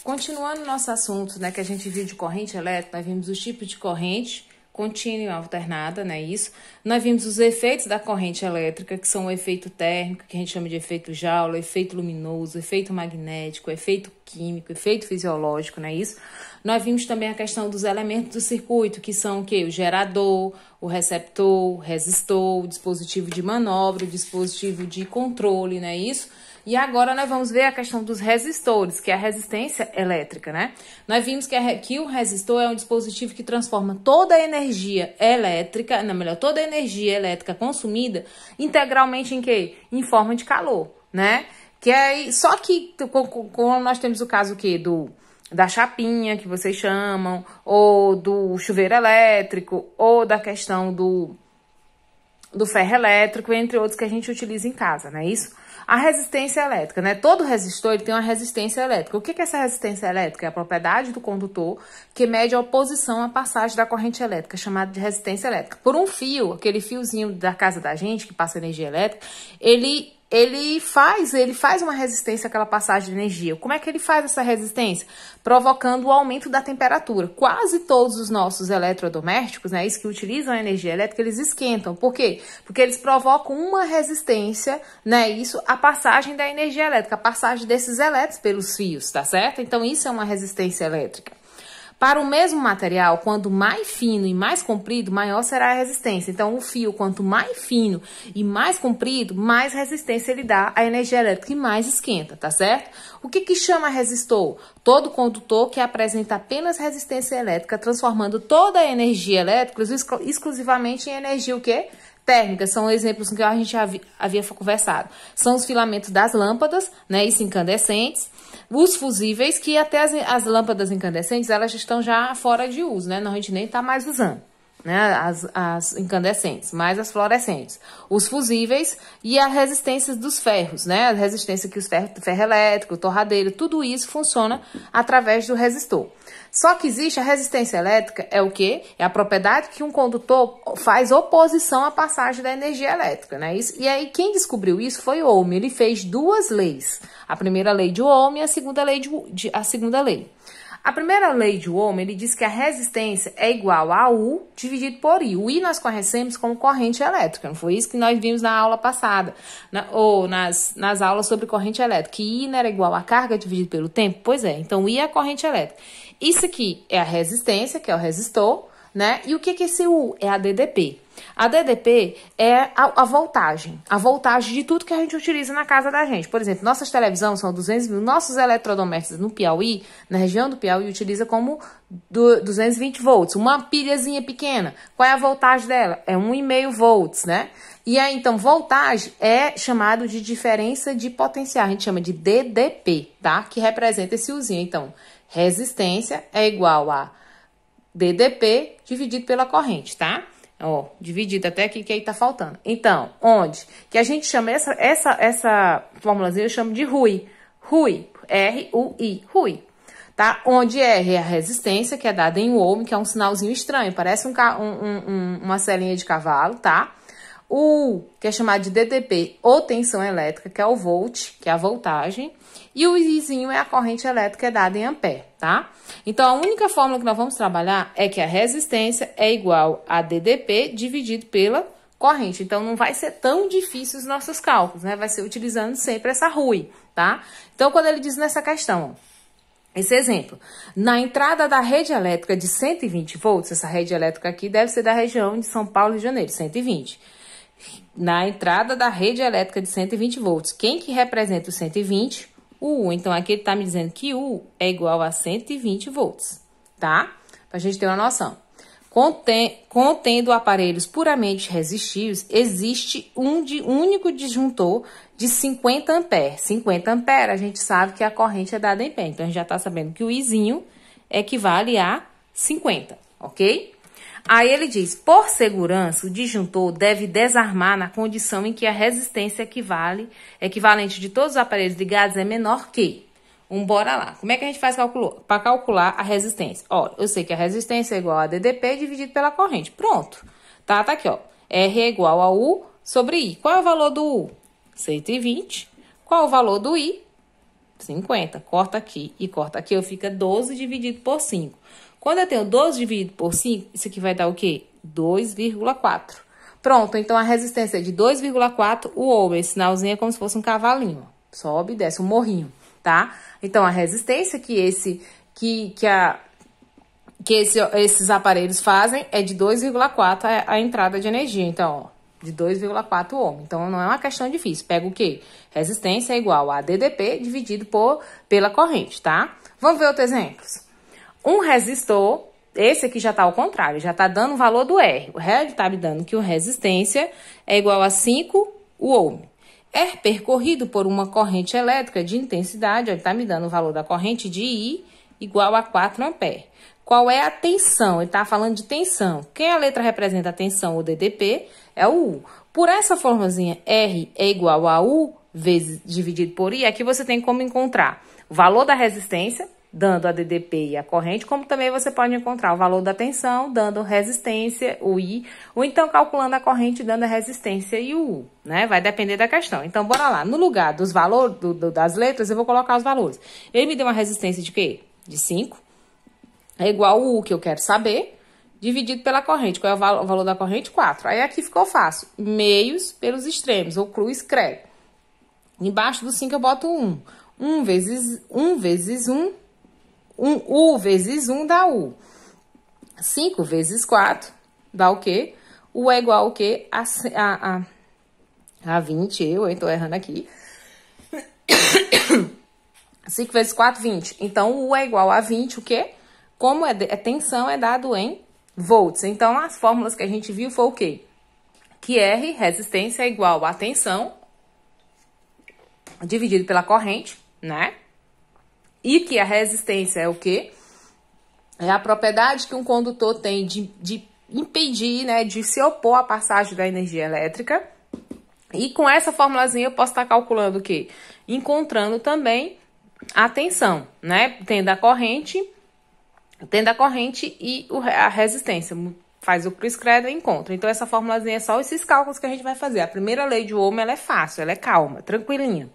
Continuando nosso assunto, né, que a gente viu de corrente elétrica, nós vimos os tipos de corrente contínua e alternada, né, isso. Nós vimos os efeitos da corrente elétrica, que são o efeito térmico, que a gente chama de efeito Joule, efeito luminoso, efeito magnético, efeito químico, efeito fisiológico, né, isso. Nós vimos também a questão dos elementos do circuito, que são o quê? O gerador, o receptor, o resistor, o dispositivo de manobra, o dispositivo de controle, né, isso. E agora nós vamos ver a questão dos resistores, que é a resistência elétrica, né? Nós vimos que o resistor é um dispositivo que transforma toda a energia elétrica, não, melhor, toda a energia elétrica consumida integralmente em quê? Em forma de calor, né? Só que quando nós temos o caso da chapinha, que vocês chamam, ou do chuveiro elétrico, ou da questão do ferro elétrico, entre outros que a gente utiliza em casa, não é isso? A resistência elétrica, né? Todo resistor ele tem uma resistência elétrica. O que é essa resistência elétrica? É a propriedade do condutor que mede a oposição à passagem da corrente elétrica, chamada de resistência elétrica. Por um fio, aquele fiozinho da casa da gente que passa energia elétrica, ele faz uma resistência àquela passagem de energia. Como é que ele faz essa resistência? Provocando o aumento da temperatura. Quase todos os nossos eletrodomésticos, né, isso que utilizam a energia elétrica, eles esquentam. Por quê? Porque eles provocam uma resistência, né, isso, à passagem da energia elétrica, a passagem desses elétrons pelos fios, tá certo? Então, isso é uma resistência elétrica. Para o mesmo material, quanto mais fino e mais comprido, maior será a resistência. Então, o fio, quanto mais fino e mais comprido, mais resistência ele dá à energia elétrica e mais esquenta, tá certo? O que chama resistor? Todo condutor que apresenta apenas resistência elétrica, transformando toda a energia elétrica exclusivamente em energia o quê? Térmica, são exemplos que a gente havia conversado. São os filamentos das lâmpadas, né, isso incandescentes, os fusíveis, que até as lâmpadas incandescentes, elas estão já fora de uso, né, a gente nem está mais usando, né, as incandescentes, mas as fluorescentes. Os fusíveis e as resistências dos ferros, né, a resistência que ferro elétrico, torradeiro, tudo isso funciona através do resistor. Só que existe a resistência elétrica, é o quê? É a propriedade que um condutor faz oposição à passagem da energia elétrica, né? E aí, quem descobriu isso foi Ohm. Ele fez duas leis. A primeira lei de Ohm e a segunda lei A primeira lei de Ohm, ele diz que a resistência é igual a U dividido por I. O I nós conhecemos como corrente elétrica, não foi isso que nós vimos na aula passada, ou nas aulas sobre corrente elétrica, que I era igual a carga dividido pelo tempo? Pois é, então I é a corrente elétrica. Isso aqui é a resistência, que é o resistor, né? E o que é esse U? É a DDP. A DDP é a voltagem de tudo que a gente utiliza na casa da gente. Por exemplo, nossas televisões são 200 mil, nossos eletrodomésticos no Piauí, na região do Piauí, utiliza como 220 volts, uma pilhazinha pequena. Qual é a voltagem dela? É 1,5 volts, né? E aí, então, voltagem é chamado de diferença de potencial, a gente chama de DDP, tá? Que representa esse Uzinho. Então, resistência é igual a DDP dividido pela corrente, tá? Ó, dividido até aqui que aí tá faltando. Então, onde? Que a gente chama essa formulazinha eu chamo de RUI. RUI, R-U-I, RUI. Tá? Onde R é a resistência, que é dada em ohm, que é um sinalzinho estranho, parece uma selinha de cavalo, tá? O U, que é chamado de DDP, ou tensão elétrica, que é o volt, que é a voltagem. E o Izinho é a corrente elétrica, que é dada em ampere, tá? Então, a única fórmula que nós vamos trabalhar é que a resistência é igual a DDP dividido pela corrente. Então, não vai ser tão difícil os nossos cálculos, né? Vai ser utilizando sempre essa RUI, tá? Então, quando ele diz nessa questão, ó, esse exemplo, na entrada da rede elétrica de 120 volts, essa rede elétrica aqui deve ser da região de São Paulo e Rio de Janeiro, 120. Na entrada da rede elétrica de 120 volts, quem que representa o 120? O U. Então, aqui ele está me dizendo que U é igual a 120 volts, tá? Pra gente ter uma noção. Contendo aparelhos puramente resistivos, existe um único disjuntor de 50 amperes. 50 amperes, a gente sabe que a corrente é dada em pé. Então, a gente já está sabendo que o Izinho equivale a 50, ok? Aí ele diz, por segurança, o disjuntor deve desarmar na condição em que a resistência equivalente de todos os aparelhos ligados é menor que. Bora lá. Como é que a gente faz para calcular a resistência? Olha, eu sei que a resistência é igual a DDP dividido pela corrente. Pronto. Tá aqui, ó. R é igual a U sobre I. Qual é o valor do U? 120. Qual é o valor do I? 50. Corta aqui e corta aqui, eu fica 12 dividido por 5. Quando eu tenho 12 dividido por 5, isso aqui vai dar o quê? 2,4. Pronto, então a resistência é de 2,4, o ohm, esse sinalzinho é como se fosse um cavalinho. Sobe e desce, um morrinho, tá? Então, a resistência que esses aparelhos fazem é de 2,4 a entrada de energia. Então, ó, de 2,4 ohm. Então, não é uma questão difícil. Pega o quê? Resistência é igual a DDP dividido pela corrente, tá? Vamos ver outros exemplos. Um resistor, esse aqui já tá ao contrário, já tá dando o valor do R. O R tá me dando que a resistência é igual a 5 ohm. É percorrido por uma corrente elétrica de intensidade, ele tá me dando o valor da corrente de I igual a 4 ampere. Qual é a tensão? Ele tá falando de tensão. Quem a letra representa a tensão, o DDP, é o U. Por essa formazinha, R é igual a U vezes dividido por I, aqui você tem como encontrar o valor da resistência, dando a DDP e a corrente, como também você pode encontrar o valor da tensão, dando resistência, o I, ou então calculando a corrente, dando a resistência e o U, né? Vai depender da questão. Então, bora lá. No lugar dos valores, das letras, eu vou colocar os valores. Ele me deu uma resistência de quê? De 5. É igual o U, que eu quero saber, dividido pela corrente. Qual é o valor da corrente? 4. Aí aqui ficou fácil. Meios pelos extremos, ou cruz credo. Embaixo do 5 eu boto 1. 1 vezes 1 vezes 1. U vezes 1 dá U. 5 vezes 4 dá o quê? U é igual ao quê? A 20, eu tô errando aqui. 5 vezes 4, 20. Então, U é igual a 20, o quê? Como é tensão, é dado em volts. Então, as fórmulas que a gente viu foi o quê? Que R, resistência, é igual a tensão, dividido pela corrente, né? E que a resistência é o quê? É a propriedade que um condutor tem de impedir, né, de se opor à passagem da energia elétrica. E com essa formulazinha eu posso estar calculando o quê? Encontrando também a tensão, né? Tendo a corrente e a resistência. Faz o cruz credo e encontra. Então, essa formulazinha é só esses cálculos que a gente vai fazer. A primeira lei de Ohm, ela é fácil, ela é calma, tranquilinha.